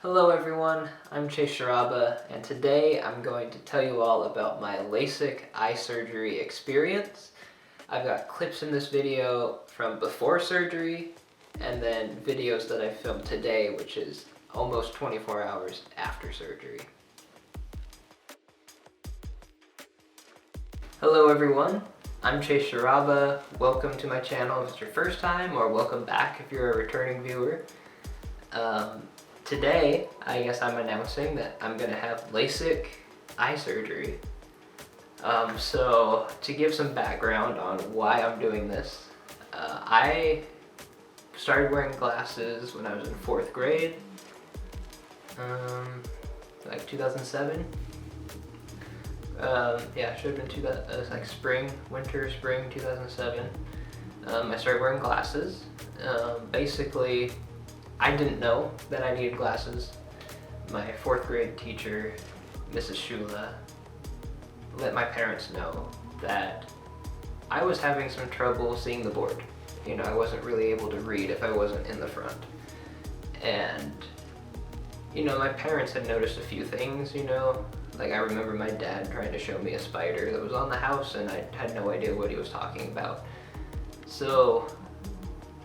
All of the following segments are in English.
Hello everyone, I'm Charaba, and today I'm going to tell you all about my LASIK eye surgery experience. I've got clips in this video from before surgery, and then videos that I filmed today, which is almost 24 hours after surgery. Hello everyone, I'm Charaba. Welcome to my channel if it's your first time, or welcome back if you're a returning viewer. Today, I guess I'm announcing that I'm gonna have LASIK eye surgery. So to give some background on why I'm doing this, I started wearing glasses when I was in 4th grade, like 2007. Yeah, should have been it was like spring 2007. I started wearing glasses. Basically, I didn't know that I needed glasses. My 4th grade teacher, Mrs. Shula, let my parents know that I was having some trouble seeing the board. You know, I wasn't really able to read if I wasn't in the front. And, you know, my parents had noticed a few things, you know. Like, I remember my dad trying to show me a spider that was on the house, and I had no idea what he was talking about. So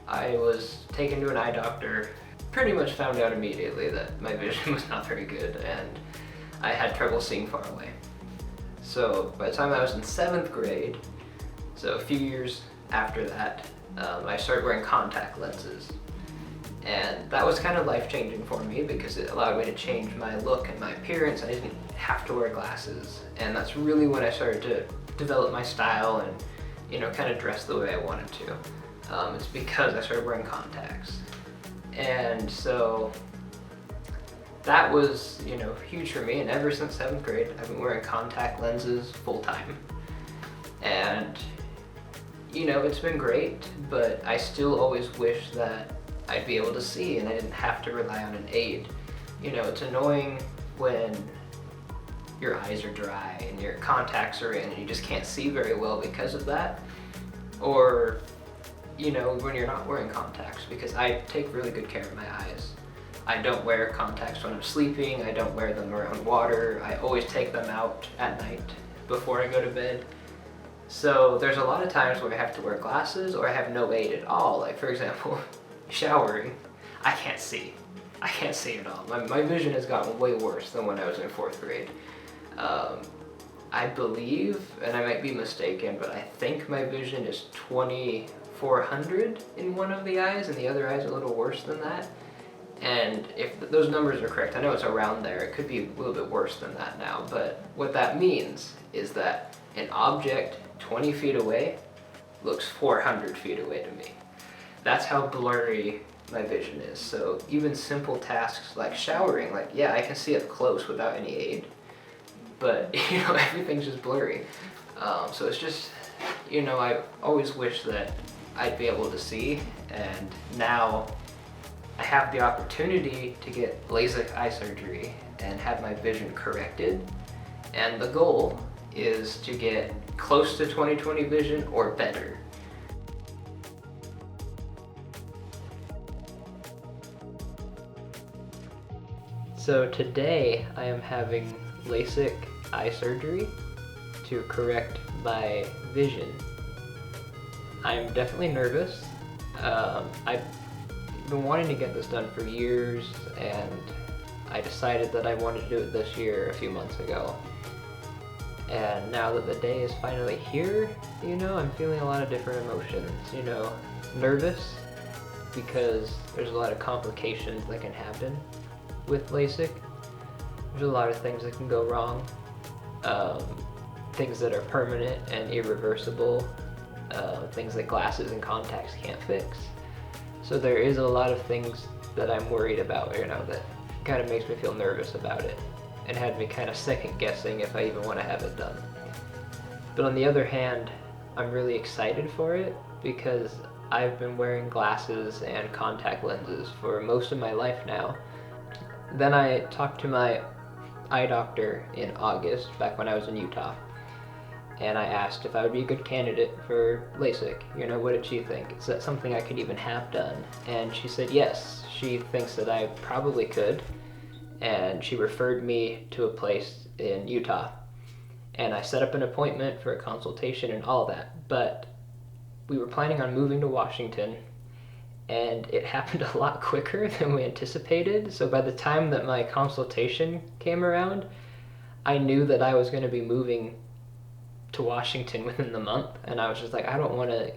I was taken to an eye doctor, pretty much found out immediately that my vision was not very good and I had trouble seeing far away. So by the time I was in 7th grade, so a few years after that, I started wearing contact lenses. And that was kind of life-changing for me because it allowed me to change my look and my appearance. I didn't have to wear glasses. And that's really when I started to develop my style and, you know, kind of dress the way I wanted to. It's because I started wearing contacts. And so that was, you know, huge for me. And ever since 7th grade, I've been wearing contact lenses full time. And, you know, it's been great, but I still always wish that I'd be able to see and I didn't have to rely on an aid. You know, it's annoying when your eyes are dry and your contacts are in and you just can't see very well because of that. Or, you know, when you're not wearing contacts, because I take really good care of my eyes. I don't wear contacts when I'm sleeping, I don't wear them around water, I always take them out at night before I go to bed. So there's a lot of times where I have to wear glasses or I have no aid at all. Like, for example, showering, I can't see. I can't see at all. My vision has gotten way worse than when I was in 4th grade. I believe, and I might be mistaken, but I think my vision is 2400 in one of the eyes, and the other eye is a little worse than that. And if those numbers are correct, I know it's around there, it could be a little bit worse than that now, but what that means is that an object 20 feet away looks 400 feet away to me. That's how blurry my vision is. So even simple tasks like showering, like, yeah, I can see up close without any aid, but, you know, everything's just blurry. So it's just, you know, I always wish that I'd be able to see, and now I have the opportunity to get LASIK eye surgery and have my vision corrected, and the goal is to get close to 20/20 vision or better. So today I am having LASIK eye surgery to correct my vision. I'm definitely nervous. I've been wanting to get this done for years, and I decided that I wanted to do it this year a few months ago. And now that the day is finally here, you know, I'm feeling a lot of different emotions. You know, nervous because there's a lot of complications that can happen with LASIK. There's a lot of things that can go wrong, things that are permanent and irreversible, things that glasses and contacts can't fix. So there is a lot of things that I'm worried about, you know, that kind of makes me feel nervous about it and had me kind of second guessing if I even want to have it done. But on the other hand, I'm really excited for it because I've been wearing glasses and contact lenses for most of my life now. Then I talked to my eye doctor in August, back when I was in Utah, and I asked if I would be a good candidate for LASIK. You know, what did she think? Is that something I could even have done? And she said yes. She thinks that I probably could. and she referred me to a place in Utah. And I set up an appointment for a consultation and all that, but we were planning on moving to Washington, and it happened a lot quicker than we anticipated. So by the time that my consultation came around, I knew that I was going to be moving to Washington within the month, and I was just like, I don't want to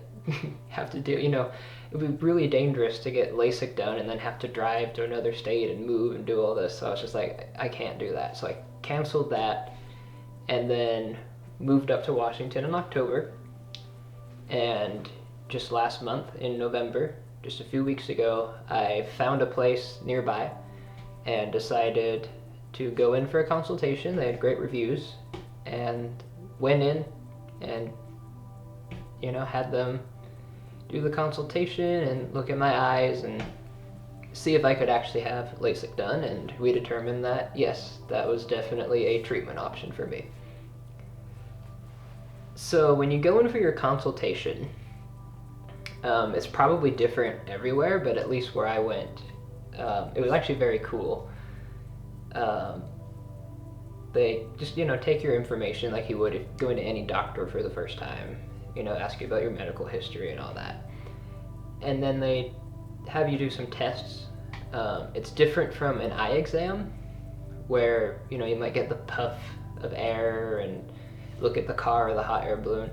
have to do, it would be really dangerous to get LASIK done and then have to drive to another state and move and do all this. So I was just like, I can't do that. So I canceled that and then moved up to Washington in October. And just last month in November, just a few weeks ago, I found a place nearby and decided to go in for a consultation. They had great reviews, and went in and had them do the consultation and look at my eyes and see if I could actually have LASIK done, and we determined that yes, that was definitely a treatment option for me. So when you go in for your consultation, it's probably different everywhere, but at least where I went, it was actually very cool. They just, take your information like you would if going to any doctor for the first time, ask you about your medical history and all that. And then they have you do some tests. It's different from an eye exam where, you might get the puff of air and look at the car or the hot air balloon.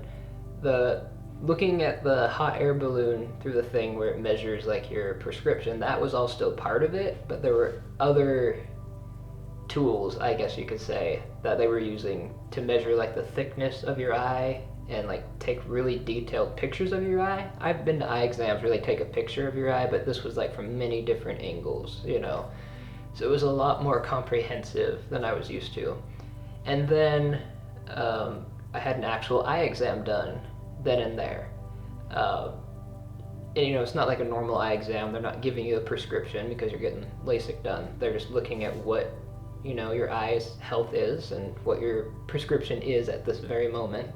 Looking at the hot air balloon through the thing where it measures like your prescription, that was all still part of it, but there were other tools, I guess you could say, that they were using to measure like the thickness of your eye and like take really detailed pictures of your eye. I've been to eye exams where they take a picture of your eye, but this was like from many different angles, So it was a lot more comprehensive than I was used to. And then I had an actual eye exam done then and there. And it's not like a normal eye exam. They're not giving you a prescription because you're getting LASIK done. They're just looking at what your eye's health is and what your prescription is at this very moment.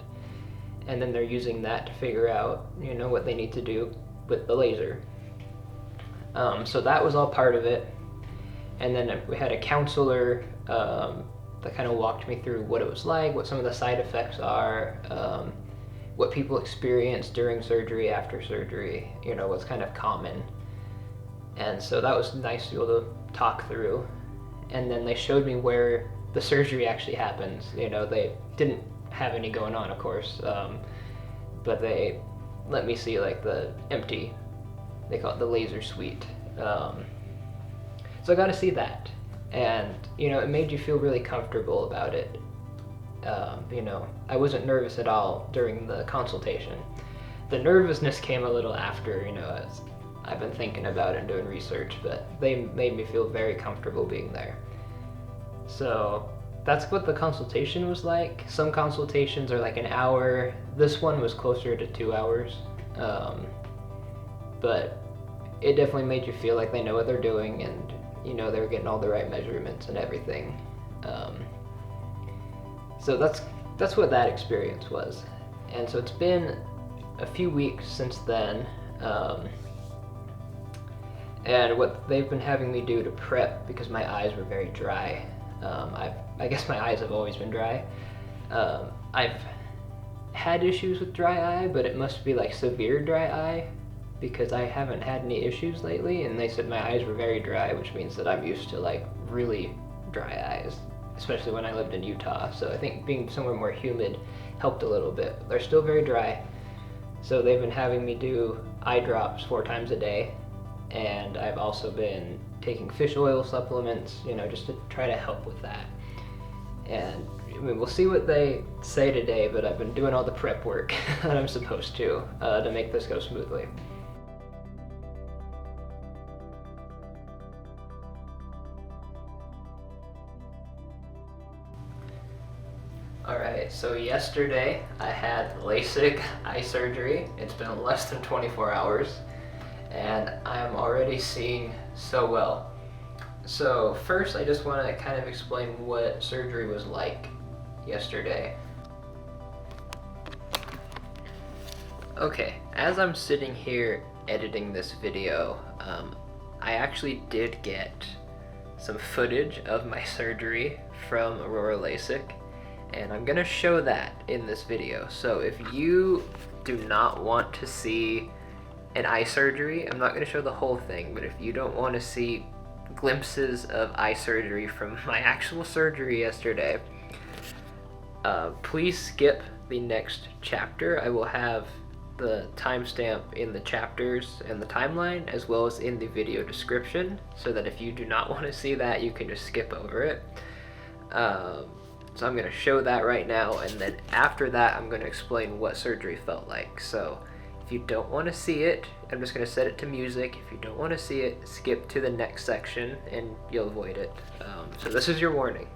And then they're using that to figure out, what they need to do with the laser. So that was all part of it. And then we had a counselor that kind of walked me through what it was like, what some of the side effects are, what people experience during surgery, after surgery, what's kind of common. And so that was nice to be able to talk through. And then they showed me where the surgery actually happens. They didn't have any going on, of course, but they let me see like the empty, they call it the laser suite. So I got to see that, and it made you feel really comfortable about it. I wasn't nervous at all during the consultation. The nervousness came a little after, as I've been thinking about it and doing research, but they made me feel very comfortable being there. So that's what the consultation was like. Some consultations are like an hour. This one was closer to 2 hours. But it definitely made you feel like they know what they're doing, and they were getting all the right measurements and everything. So that's what that experience was. And so it's been a few weeks since then. And what they've been having me do to prep, because my eyes were very dry. I guess my eyes have always been dry. I've had issues with dry eye, but it must be like severe dry eye, because I haven't had any issues lately, and they said my eyes were very dry, which means that I'm used to like really dry eyes, especially when I lived in Utah. So I think being somewhere more humid helped a little bit. They're still very dry, so they've been having me do eye drops 4 times a day, and I've also been taking fish oil supplements, just to try to help with that. And we'll see what they say today, but I've been doing all the prep work that I'm supposed to make this go smoothly. Alright, so yesterday I had LASIK eye surgery. It's been less than 24 hours, and I'm already seeing so well. So first I just want to kind of explain what surgery was like yesterday. Okay, as I'm sitting here editing this video, I actually did get some footage of my surgery from Aurora Lasik, and I'm gonna show that in this video. So if you do not want to see an eye surgery, I'm not gonna show the whole thing, but if you don't want to see glimpses of eye surgery from my actual surgery yesterday, please skip the next chapter. I will have the timestamp in the chapters and the timeline, as well as in the video description, so that if you do not want to see that, you can just skip over it. So I'm going to show that right now, and then after that I'm going to explain what surgery felt like. So if you don't want to see it, I'm just going to set it to music. If you don't want to see it, skip to the next section and you'll avoid it. So this is your warning.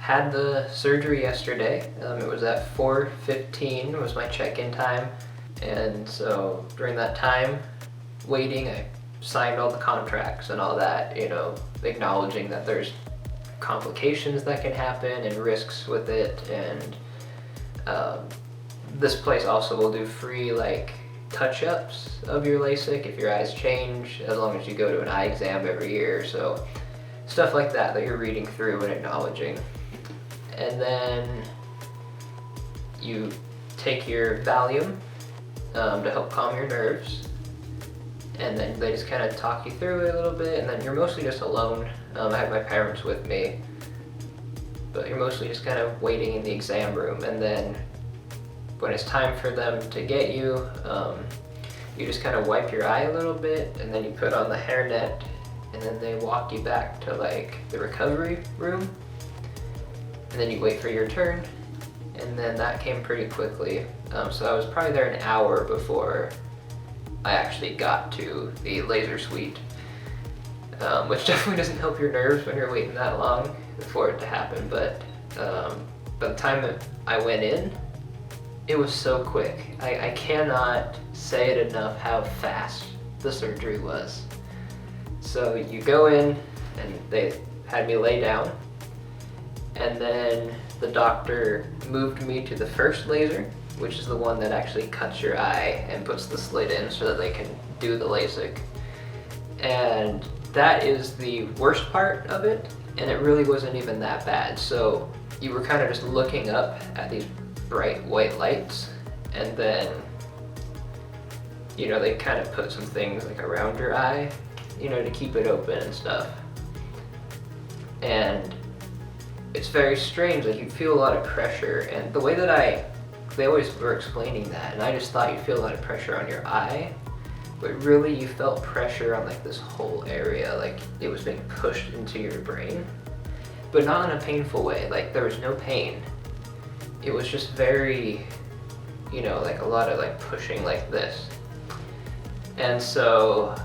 had the surgery yesterday. It was at 4:15 was my check-in time. And so during that time, waiting, I signed all the contracts and all that, you know, acknowledging that there's complications that can happen and risks with it. And this place also will do free like touch-ups of your LASIK if your eyes change, as long as you go to an eye exam every year. So stuff like that that you're reading through and acknowledging. And then you take your Valium to help calm your nerves, and then they just kind of talk you through it a little bit, and then you're mostly just alone. I have my parents with me, but you're mostly just kind of waiting in the exam room. And then when it's time for them to get you, you just kind of wipe your eye a little bit, and then you put on the hairnet, and then they walk you back to like the recovery room, and then you wait for your turn. And then that came pretty quickly. So I was probably there an hour before I actually got to the laser suite, which definitely doesn't help your nerves when you're waiting that long for it to happen. But by the time that I went in, it was so quick. I cannot say it enough how fast the surgery was. So you go in, and they had me lay down, and then the doctor moved me to the first laser, which is the one that actually cuts your eye and puts the slit in so that they can do the LASIK. And that is the worst part of it, and it really wasn't even that bad. So you were kind of just looking up at these bright white lights, and then, you know, they kind of put some things like around your eye, you know, to keep it open and stuff. And it's very strange, like you feel a lot of pressure, and the way that they always were explaining that, and I just thought you feel a lot of pressure on your eye, but really you felt pressure on like this whole area, like it was being pushed into your brain, but not in a painful way. Like there was no pain. It was just very, you know, like a lot of like pushing like this. And so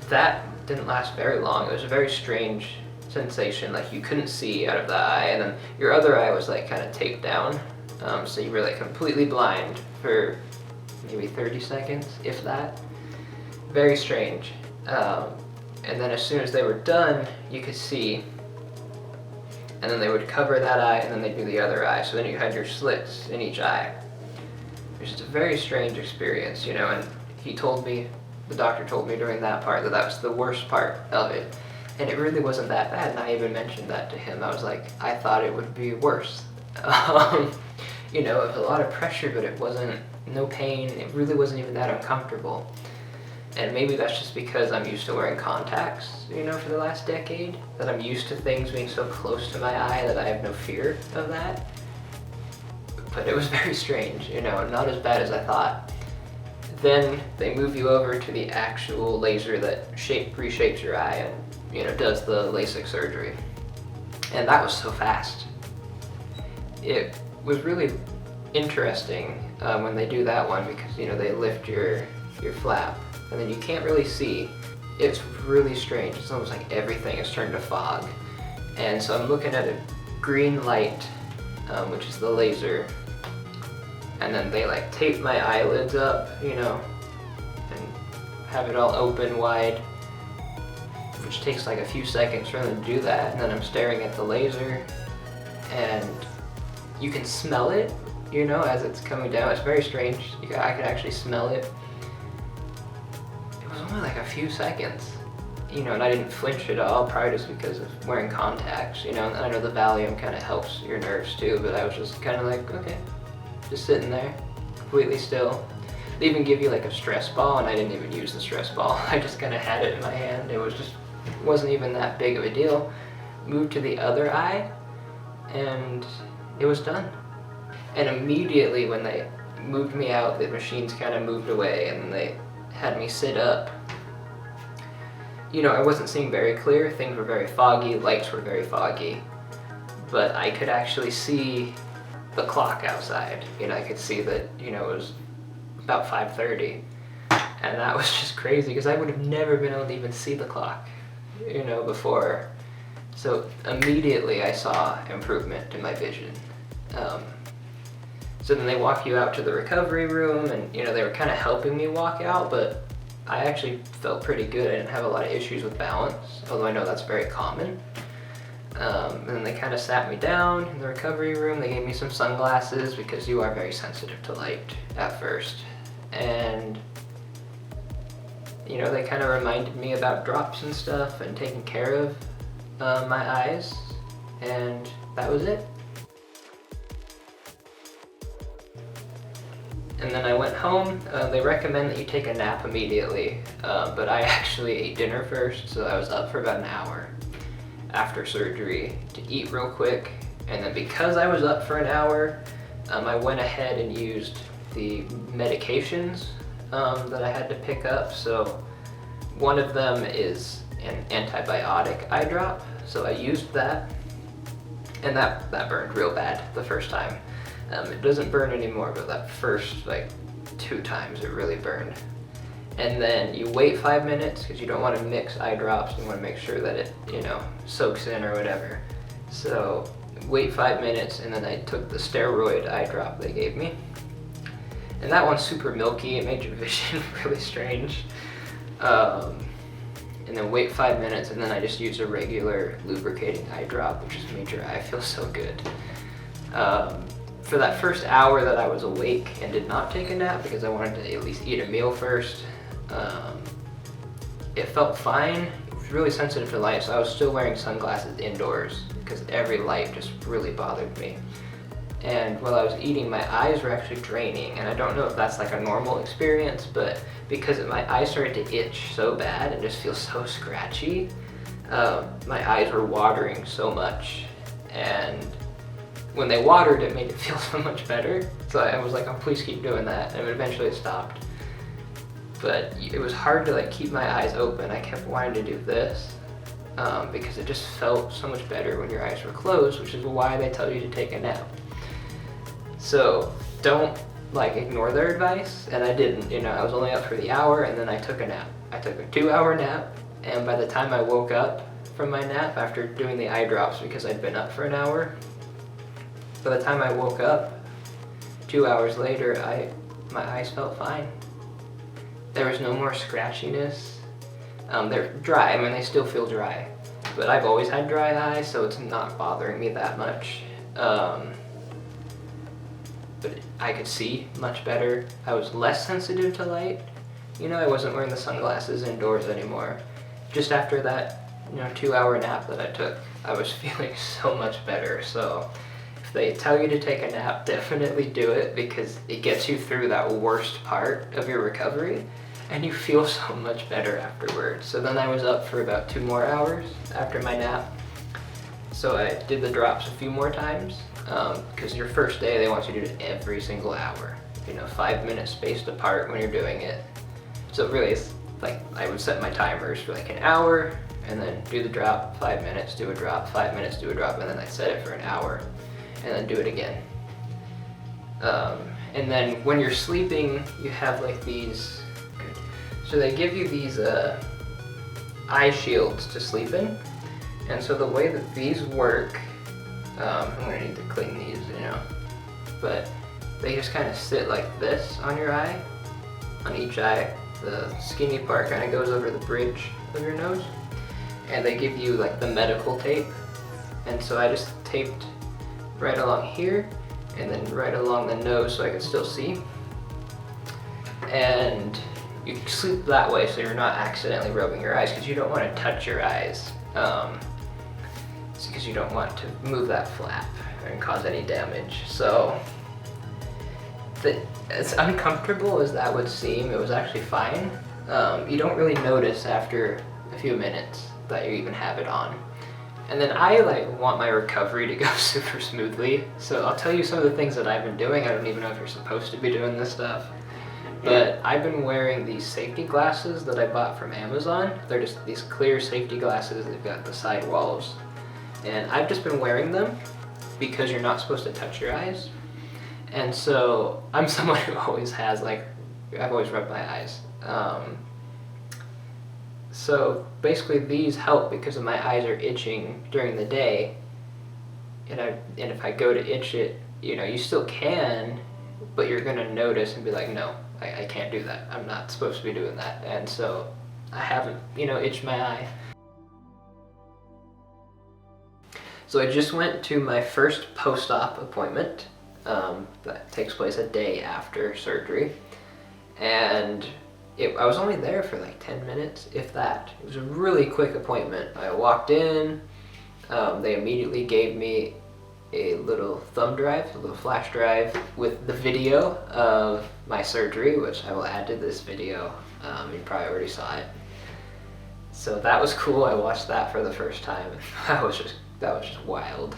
that didn't last very long. It was a very strange sensation, like you couldn't see out of the eye, and then your other eye was like kind of taped down, so you were like completely blind for maybe 30 seconds, if that. Very strange. And then as soon as they were done, you could see, and then they would cover that eye, and then they'd do the other eye, so then you had your slits in each eye. It was just a very strange experience, you know. And the doctor told me during that part that was the worst part of it. And it really wasn't that bad, and I even mentioned that to him. I was like, I thought it would be worse. You know, it was a lot of pressure, but it wasn't, no pain. It really wasn't even that uncomfortable. And maybe that's just because I'm used to wearing contacts, you know, for the last decade, that I'm used to things being so close to my eye that I have no fear of that. But it was very strange, you know, not as bad as I thought. Then they move you over to the actual laser that reshapes your eye and, you know, does the LASIK surgery. And that was so fast. It was really interesting when they do that one, because, you know, they lift your flap and then you can't really see. It's really strange. It's almost like everything is turned to fog. And so I'm looking at a green light, which is the laser, and then they like tape my eyelids up, you know, and have it all open wide, which takes like a few seconds for them to do that. And then I'm staring at the laser, and you can smell it, you know, as it's coming down. It's very strange. I could actually smell it. It was only like a few seconds, you know, and I didn't flinch at all, probably just because of wearing contacts, you know. And I know the Valium kind of helps your nerves too, but I was just kind of like, okay, just sitting there, completely still. They even give you like a stress ball, and I didn't even use the stress ball. I just kind of had it in my hand. It wasn't even that big of a deal. Moved to the other eye, and it was done. And immediately when they moved me out, the machines kind of moved away, and they had me sit up. You know, I wasn't seeing very clear. Things were very foggy, lights were very foggy, but I could actually see the clock outside. You know, I could see that, you know, it was about 5:30, and that was just crazy, because I would have never been able to even see the clock, you know, before. So immediately I saw improvement in my vision. So then they walk you out to the recovery room, and they were kind of helping me walk out, but I actually felt pretty good. I didn't have a lot of issues with balance, although I know that's very common. And then they kind of sat me down in the recovery room. They gave me some sunglasses because you are very sensitive to light at first. And they kind of reminded me about drops and stuff and taking care of my eyes, and that was it. And then I went home. They recommend that you take a nap immediately, but I actually ate dinner first, so I was up for about an hour after surgery to eat real quick. And then because I was up for an hour, I went ahead and used the medications that I had to pick up. So one of them is an antibiotic eye drop, so I used that, and that burned real bad the first time. It doesn't burn anymore, but that first 2 times it really burned. And then you wait 5 minutes because you don't want to mix eye drops. You want to make sure that it soaks in or whatever. So wait 5 minutes, and then I took the steroid eye drop they gave me, and that one's super milky. It made your vision really strange. And then wait 5 minutes, and then I just used a regular lubricating eye drop, which just made your eye feel so good. For that first hour that I was awake and did not take a nap because I wanted to at least eat a meal first, it felt fine. It was really sensitive to light, so I was still wearing sunglasses indoors because every light just really bothered me. And while I was eating, my eyes were actually draining, and I don't know if that's a normal experience, but because my eyes started to itch so bad and just feel so scratchy, my eyes were watering so much, and when they watered, it made it feel so much better. So I was like, oh, please keep doing that, and eventually it stopped. But it was hard to keep my eyes open. I kept wanting to do this because it just felt so much better when your eyes were closed, which is why they tell you to take a nap. So don't ignore their advice, and I didn't. I was only up for the hour, and then I took a nap. I took a 2-hour nap, and by the time I woke up from my nap after doing the eye drops because I'd been up for an hour, by the time I woke up 2 hours later, my eyes felt fine. There was no more scratchiness. They're dry. I mean, they still feel dry, but I've always had dry eyes, so it's not bothering me that much. But I could see much better. I was less sensitive to light. I wasn't wearing the sunglasses indoors anymore. Just after that 2-hour nap that I took, I was feeling so much better. So if they tell you to take a nap, definitely do it, because it gets you through that worst part of your recovery, and you feel so much better afterwards. So then I was up for about 2 more hours after my nap. So I did the drops a few more times, because your first day they want you to do it every single hour, 5 minutes spaced apart when you're doing it. So really it's I would set my timers for an hour, and then do the drop, 5 minutes, do a drop, 5 minutes, do a drop, and then I'd set it for an hour, and then do it again. And then when you're sleeping, you have these, so they give you these eye shields to sleep in. And so the way that these work, I'm gonna need to clean these, but they just kind of sit like this on your eye, on each eye. The skinny part kind of goes over the bridge of your nose, and they give you the medical tape. And so I just taped right along here, and then right along the nose so I could still see. And you sleep that way so you're not accidentally rubbing your eyes, because you don't want to touch your eyes. It's because you don't want to move that flap and cause any damage. So as uncomfortable as that would seem, it was actually fine. You don't really notice after a few minutes that you even have it on. And then I want my recovery to go super smoothly, so I'll tell you some of the things that I've been doing. I don't even know if you're supposed to be doing this stuff, but I've been wearing these safety glasses that I bought from Amazon. They're just these clear safety glasses. They've got the side walls, and I've just been wearing them because you're not supposed to touch your eyes. And so I'm someone who always has I've always rubbed my eyes. So basically these help because of my eyes are itching during the day, and if I go to itch it, you still can, but you're gonna notice and be like, no, I can't do that. I'm not supposed to be doing that. And so I haven't, itched my eye. So I just went to my first post-op appointment that takes place a day after surgery. And I was only there for like 10 minutes, if that. It was a really quick appointment. I walked in, they immediately gave me a little thumb drive, a little flash drive with the video of my surgery, which I will add to this video. You probably already saw it. So that was cool. I watched that for the first time. That was just wild.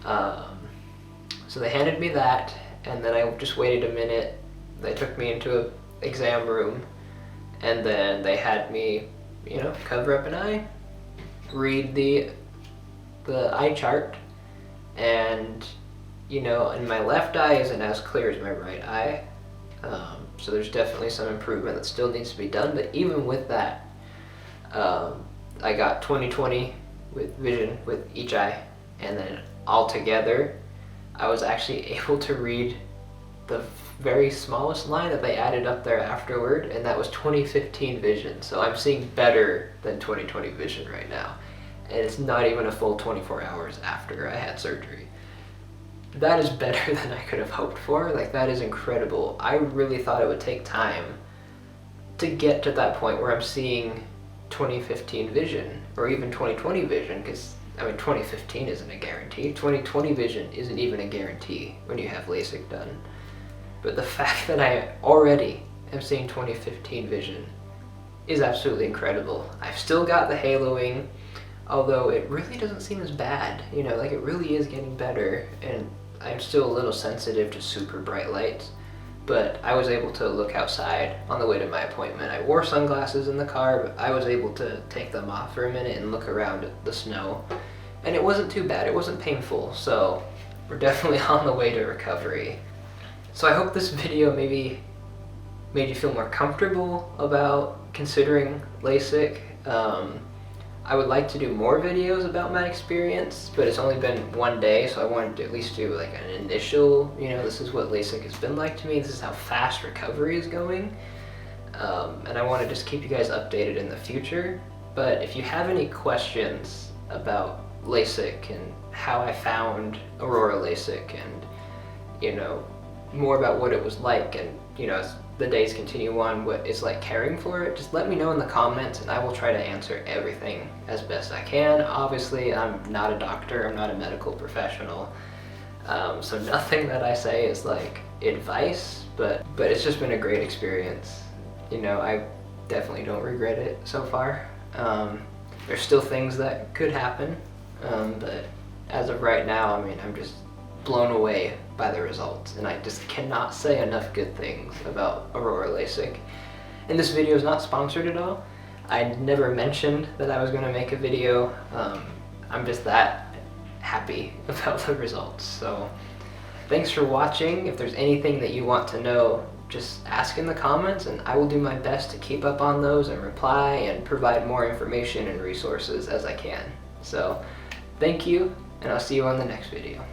So they handed me that, and then I just waited a minute. They took me into an exam room, and then they had me, cover up an eye, read the eye chart, and and my left eye isn't as clear as my right eye, so there's definitely some improvement that still needs to be done. But even with that, I got 20/20 with vision with each eye, and then altogether I was actually able to read the very smallest line that they added up there afterward, and that was 20/15 vision. So I'm seeing better than 20/20 vision right now, and it's not even a full 24 hours after I had surgery. That is better than I could have hoped for. Like, that is incredible. I really thought it would take time to get to that point where I'm seeing 20/15 vision or even 20/20 vision, because 20/15 isn't a guarantee. 20/20 vision isn't even a guarantee when you have LASIK done. But the fact that I already am seeing 20/15 vision is absolutely incredible. I've still got the haloing, although it really doesn't seem as bad. It really is getting better, and I'm still a little sensitive to super bright lights. But I was able to look outside on the way to my appointment. I wore sunglasses in the car, but I was able to take them off for a minute and look around at the snow. And it wasn't too bad, it wasn't painful, so we're definitely on the way to recovery. So I hope this video maybe made you feel more comfortable about considering LASIK. I would like to do more videos about my experience, but it's only been one day, so I wanted to at least do like an initial, this is what LASIK has been like to me, this is how fast recovery is going. And I want to just keep you guys updated in the future. But if you have any questions about LASIK and how I found Aurora Lasik and, more about what it was like, and, as the days continue on, what it's like caring for it, just let me know in the comments and I will try to answer everything as best I can. Obviously, I'm not a doctor, I'm not a medical professional, so nothing that I say is like advice, but it's just been a great experience. I definitely don't regret it so far. There's still things that could happen, but as of right now, I'm just blown away by the results, and I just cannot say enough good things about Aurora Lasik. And this video is not sponsored at all. I never mentioned that I was going to make a video. I'm just that happy about the results. So thanks for watching. If there's anything that you want to know, just ask in the comments and I will do my best to keep up on those and reply and provide more information and resources as I can. So thank you, and I'll see you on the next video.